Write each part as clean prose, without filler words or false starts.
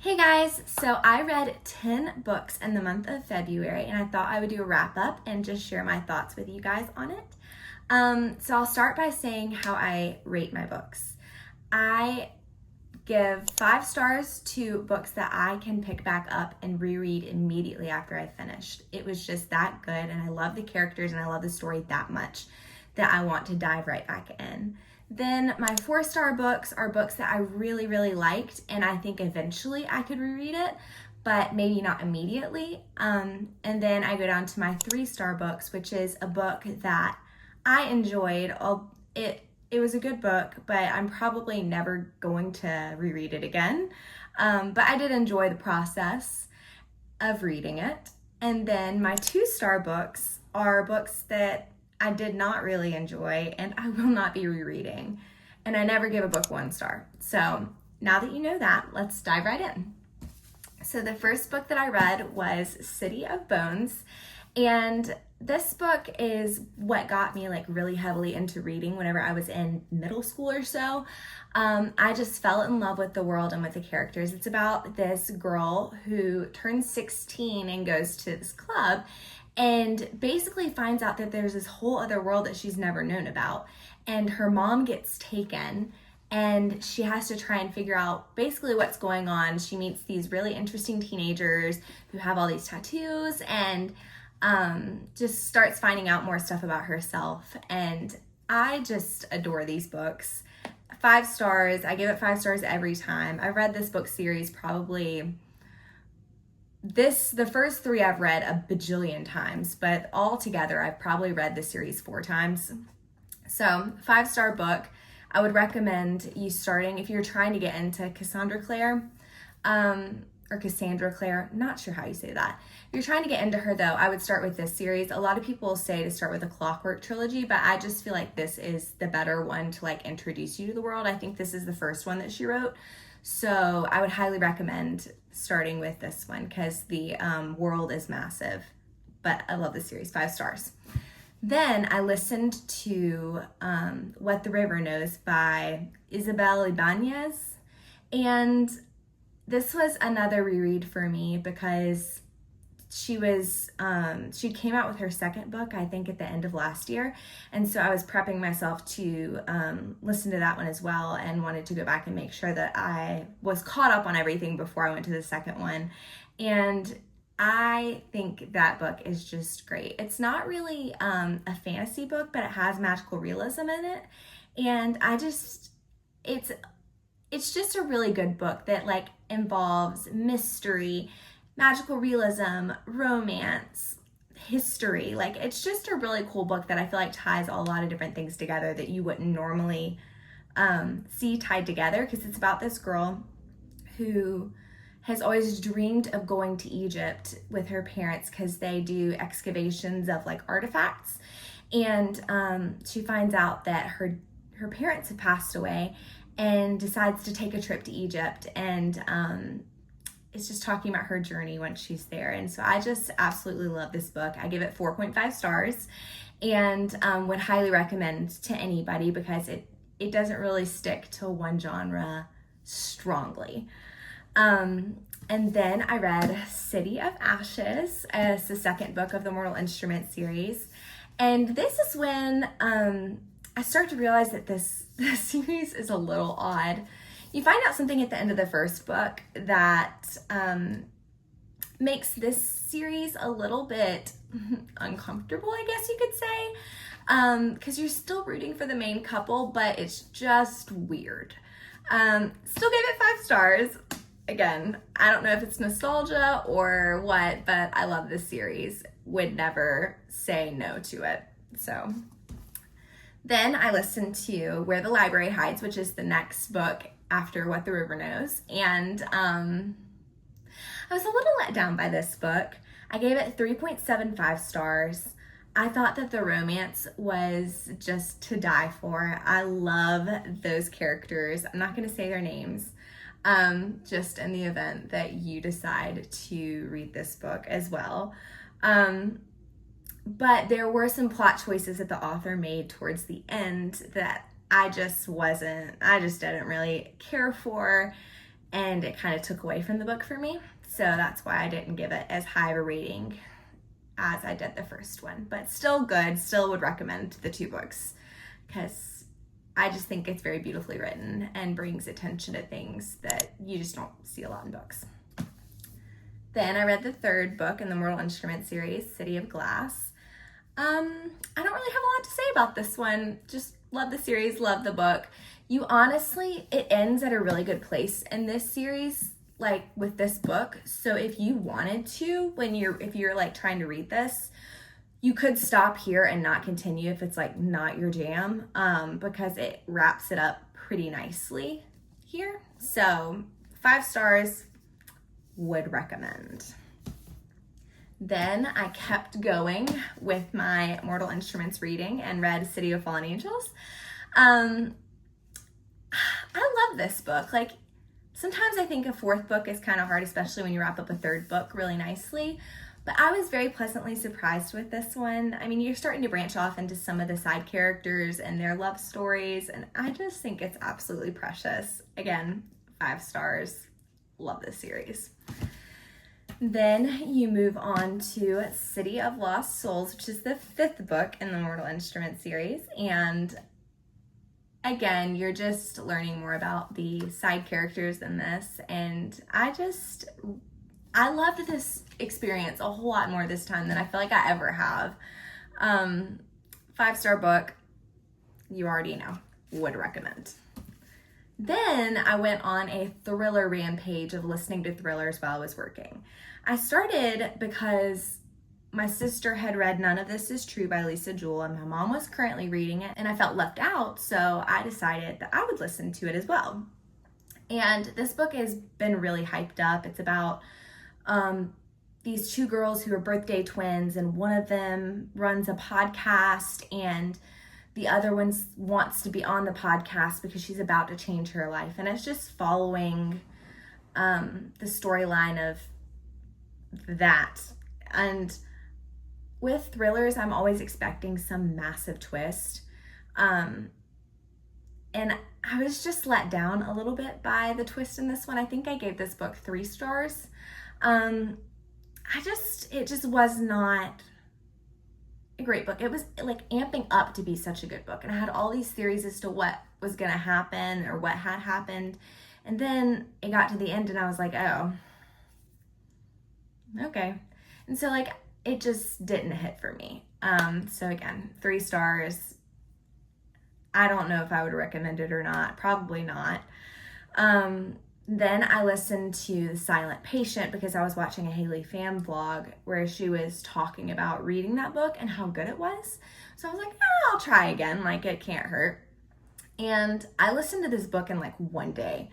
Hey guys, so I read 10 books in the month of February and I thought I would do a wrap up and just share my thoughts with you guys on it. So I'll start by saying how I rate my books. I give 5 stars to books that I can pick back up and reread immediately after I finished. It was just that good and I love the characters and I love the story that much that I want to dive right back in. Then my 4-star books are books that I really, really liked, and I think eventually I could reread it, but maybe not immediately. And then I go down to my 3-star books, which is a book that I enjoyed. It was a good book, but I'm probably never going to reread it again. But I did enjoy the process of reading it. And then my 2-star books are books that I did not really enjoy and I will not be rereading. And I never give a book 1 star. So now that you know that, let's dive right in. So the first book that I read was City of Bones. And this book is what got me like really heavily into reading whenever I was in middle school or so. I just fell in love with the world and with the characters. It's about this girl who turns 16 and goes to this club and basically finds out that there's this whole other world that she's never known about. And her mom gets taken and she has to try and figure out basically what's going on. She meets these really interesting teenagers who have all these tattoos and just starts finding out more stuff about herself. And I just adore these books. 5 stars. I give it 5 stars every time. I've read this book series probably the first 3 I've read a bajillion times, but all together I've probably read the series 4 times. So 5-star book. I would recommend you starting if you're trying to get into Clare, or Cassandra Clare, not sure how you say that. If you're trying to get into her though, I would start with this series. A lot of people say to start with the Clockwork trilogy, but I just feel like this is the better one to like introduce you to the world. I think this is the first one that she wrote. So I would highly recommend starting with this one because the world is massive, but I love this series, 5 stars. Then I listened to What the River Knows by Isabel Ibañez, and this was another reread for me because she came out with her 2nd book, I think at the end of last year. And so I was prepping myself to listen to that one as well and wanted to go back and make sure that I was caught up on everything before I went to the 2nd one. And I think that book is just great. It's not really a fantasy book, but it has magical realism in it. And it's just a really good book that like involves mystery, magical realism, romance, history. Like it's just a really cool book that I feel like ties a lot of different things together that you wouldn't normally see tied together, because it's about this girl who has always dreamed of going to Egypt with her parents because they do excavations of like artifacts. And she finds out that her parents have passed away and decides to take a trip to Egypt, and it's just talking about her journey once she's there. And so I just absolutely love this book. I give it 4.5 stars and would highly recommend to anybody because it doesn't really stick to one genre strongly. And then I read City of Ashes as the 2nd book of the Mortal Instruments series. And this is when I start to realize that this series is a little odd. You find out something at the end of the 1st book that makes this series a little bit uncomfortable, I guess you could say, because you're still rooting for the main couple, but it's just weird. Still gave it 5 stars. Again, I don't know if it's nostalgia or what, but I love this series. Would never say no to it. So then I listened to Where the Library Hides, which is the next book after What the River Knows. And I was a little let down by this book. I gave it 3.75 stars. I thought that the romance was just to die for. I love those characters. I'm not going to say their names, just in the event that you decide to read this book as well. But there were some plot choices that the author made towards the end that I just didn't really care for. and it kind of took away from the book for me. So that's why I didn't give it as high of a rating as I did the first one. But still good, still would recommend the 2 books because I just think it's very beautifully written and brings attention to things that you just don't see a lot in books. Then I read the 3rd book in the Mortal Instruments series, City of Glass. I don't really have a lot to say about this one. Just love the series, love the book. It ends at a really good place in this series, like with this book. So if you wanted to, if you're like trying to read this, you could stop here and not continue if it's like not your jam, because it wraps it up pretty nicely here. So 5 stars, would recommend. Then I kept going with my Mortal Instruments reading and read City of Fallen Angels. I love this book. Like, sometimes I think a 4th book is kind of hard, especially when you wrap up a 3rd book really nicely. But I was very pleasantly surprised with this one. I mean, you're starting to branch off into some of the side characters and their love stories, and I just think it's absolutely precious. Again, 5 stars. Love this series. Then you move on to City of Lost Souls, which is the 5th book in the Mortal Instruments series. And again, you're just learning more about the side characters in this. And I loved this experience a whole lot more this time than I feel like I ever have. 5-star book, you already know, would recommend. Then I went on a thriller rampage of listening to thrillers while I was working. I started because my sister had read None of This Is True by Lisa Jewell, and my mom was currently reading it, and I felt left out, so I decided that I would listen to it as well. And this book has been really hyped up. It's about these 2 girls who are birthday twins, and one of them runs a podcast, and the other one wants to be on the podcast because she's about to change her life. And it's just following the storyline of that. And with thrillers, I'm always expecting some massive twist. And I was just let down a little bit by the twist in this one. I think I gave this book 3 stars. It just was not a great book. It was like amping up to be such a good book, and I had all these theories as to what was gonna happen or what had happened, and then it got to the end and I was like, oh, okay. And so like it just didn't hit for me. So again, 3 stars. I don't know if I would recommend it or not. Probably not. Then I listened to The Silent Patient because I was watching a Haley fan vlog where she was talking about reading that book and how good it was. So I was like, I'll try again. Like, it can't hurt. And I listened to this book in like one day,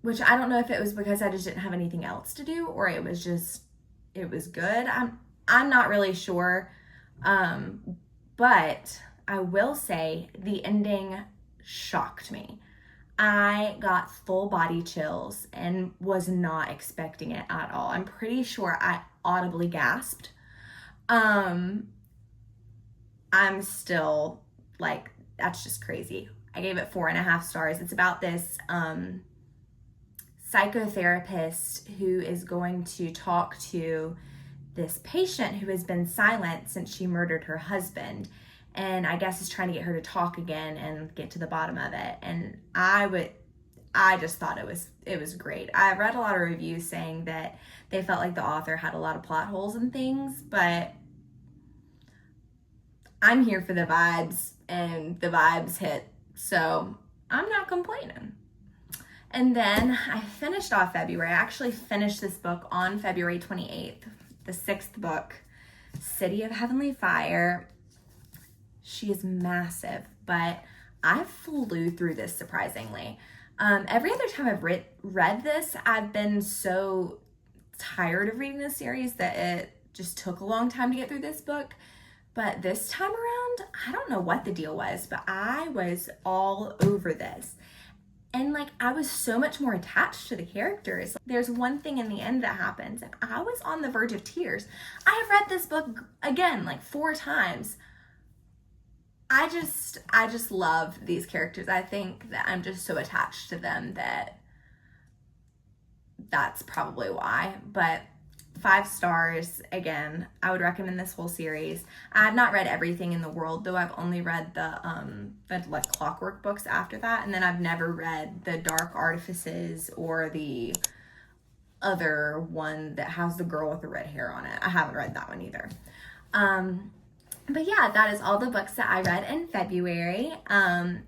which I don't know if it was because I just didn't have anything else to do or it was good. I'm not really sure. But I will say the ending shocked me. I got full body chills and was not expecting it at all. I'm pretty sure I audibly gasped. I'm still like, that's just crazy. I gave it 4.5 stars. It's about this psychotherapist who is going to talk to this patient who has been silent since she murdered her husband. And I guess is trying to get her to talk again and get to the bottom of it. And I just thought it was great. I've read a lot of reviews saying that they felt like the author had a lot of plot holes and things, but I'm here for the vibes, and the vibes hit, so I'm not complaining. And then I finished off February. I actually finished this book on February 28th, the 6th book, City of Heavenly Fire. She is massive, but I flew through this surprisingly. Every other time I've read this, I've been so tired of reading this series that it just took a long time to get through this book. But this time around, I don't know what the deal was, but I was all over this. And like, I was so much more attached to the characters. There's one thing in the end that happens, and I was on the verge of tears. I have read this book again, like 4 times. I just love these characters. I think that I'm just so attached to them that that's probably why. But 5 stars. Again, I would recommend this whole series. I have not read everything in the world, though. I've only read the like Clockwork books after that, and then I've never read the Dark Artifices or the other one that has the girl with the red hair on it. I haven't read that one either. But yeah, that is all the books that I read in February.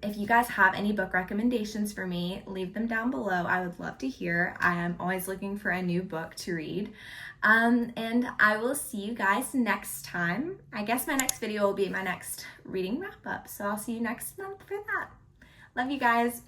If you guys have any book recommendations for me, leave them down below. I would love to hear. I am always looking for a new book to read. And I will see you guys next time. I guess my next video will be my next reading wrap up. So I'll see you next month for that. Love you guys.